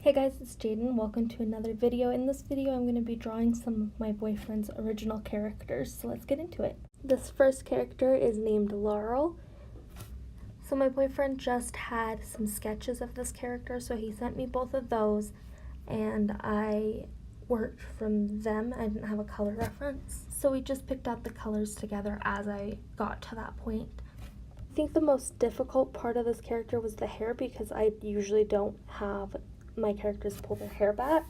Hey guys, it's Jaden. Welcome to another video. In this video, I'm going to be drawing some of my boyfriend's original characters, so let's get into it. This first character is named Laurel. So my boyfriend just had some sketches of this character, so he sent me both of those, and I worked from them. I didn't have a color reference, so we just picked out the colors together as I got to that point. I think the most difficult part of this character was the hair, because I usually don't have my characters pull their hair back,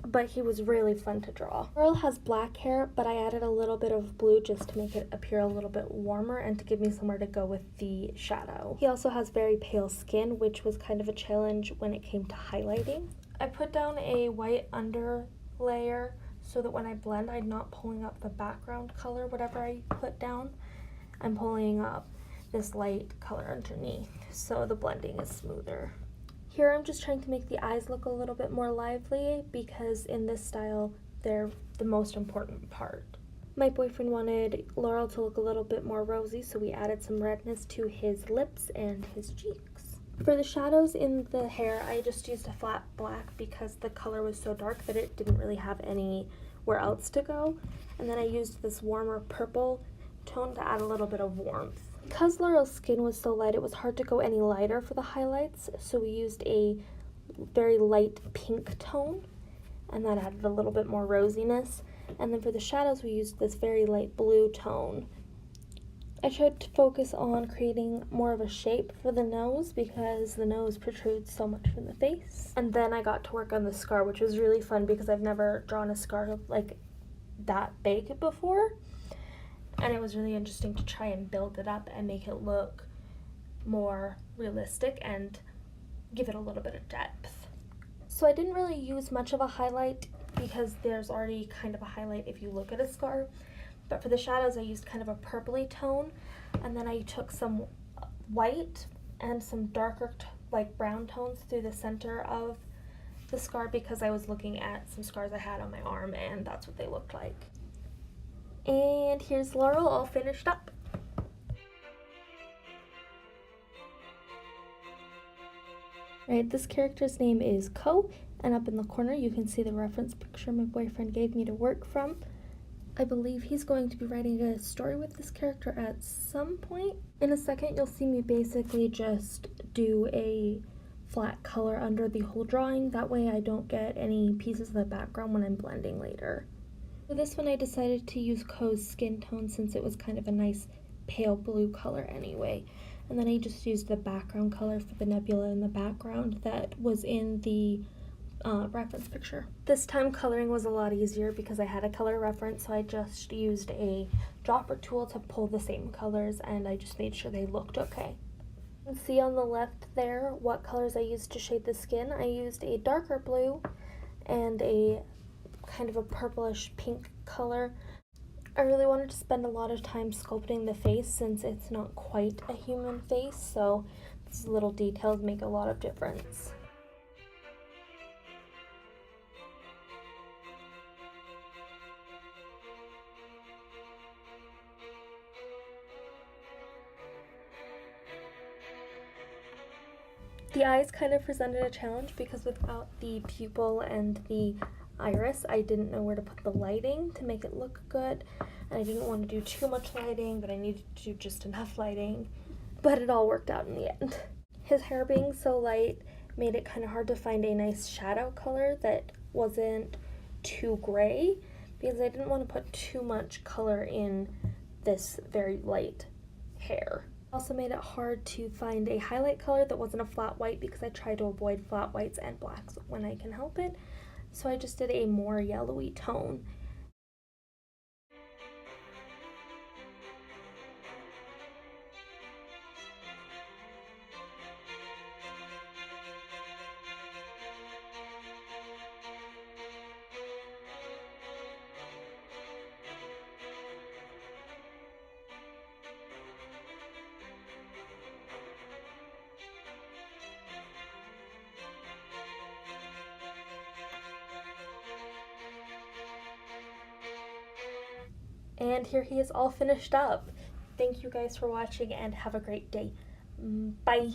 but he was really fun to draw. Laurel has black hair, but I added a little bit of blue just to make it appear a little bit warmer and to give me somewhere to go with the shadow. He also has very pale skin, which was kind of a challenge when it came to highlighting. I put down a white under layer so that when I blend, I'm not pulling up the background color, whatever I put down. I'm pulling up this light color underneath, so the blending is smoother. Here I'm just trying to make the eyes look a little bit more lively because in this style, they're the most important part. My boyfriend wanted Laurel to look a little bit more rosy, so we added some redness to his lips and his cheeks. For the shadows in the hair, I just used a flat black because the color was so dark that it didn't really have anywhere else to go. And then I used this warmer purple tone to add a little bit of warmth. Because Laurel's skin was so light, it was hard to go any lighter for the highlights, so we used a very light pink tone, and that added a little bit more rosiness. And then for the shadows, we used this very light blue tone. I tried to focus on creating more of a shape for the nose because the nose protrudes so much from the face. And then I got to work on the scar, which was really fun because I've never drawn a scar like that big before. And it was really interesting to try and build it up and make it look more realistic and give it a little bit of depth. So I didn't really use much of a highlight because there's already kind of a highlight if you look at a scar. But for the shadows, I used kind of a purpley tone. And then I took some white and some darker like brown tones through the center of the scar because I was looking at some scars I had on my arm and that's what they looked like. And here's Laurel all finished up. Alright, this character's name is Ko, and up in the corner you can see the reference picture my boyfriend gave me to work from. I believe he's going to be writing a story with this character at some point. In a second, you'll see me basically just do a flat color under the whole drawing. That way I don't get any pieces of the background when I'm blending later. For this one, I decided to use Ko's skin tone since it was kind of a nice pale blue color anyway. And then I just used the background color for the nebula in the background that was in the reference picture. This time coloring was a lot easier because I had a color reference, so I just used a dropper tool to pull the same colors and I just made sure they looked okay. You can see on the left there what colors I used to shade the skin. I used a darker blue and a kind of a purplish pink color. I really wanted to spend a lot of time sculpting the face since it's not quite a human face, so these little details make a lot of difference. The eyes kind of presented a challenge because without the pupil and the iris, I didn't know where to put the lighting to make it look good, and I didn't want to do too much lighting, but I needed to do just enough lighting, but it all worked out in the end. His hair being so light made it kind of hard to find a nice shadow color that wasn't too gray because I didn't want to put too much color in this very light hair. Also made it hard to find a highlight color that wasn't a flat white because I tried to avoid flat whites and blacks when I can help it. So I just did a more yellowy tone. And here he is all finished up. Thank you guys for watching and have a great day. Bye.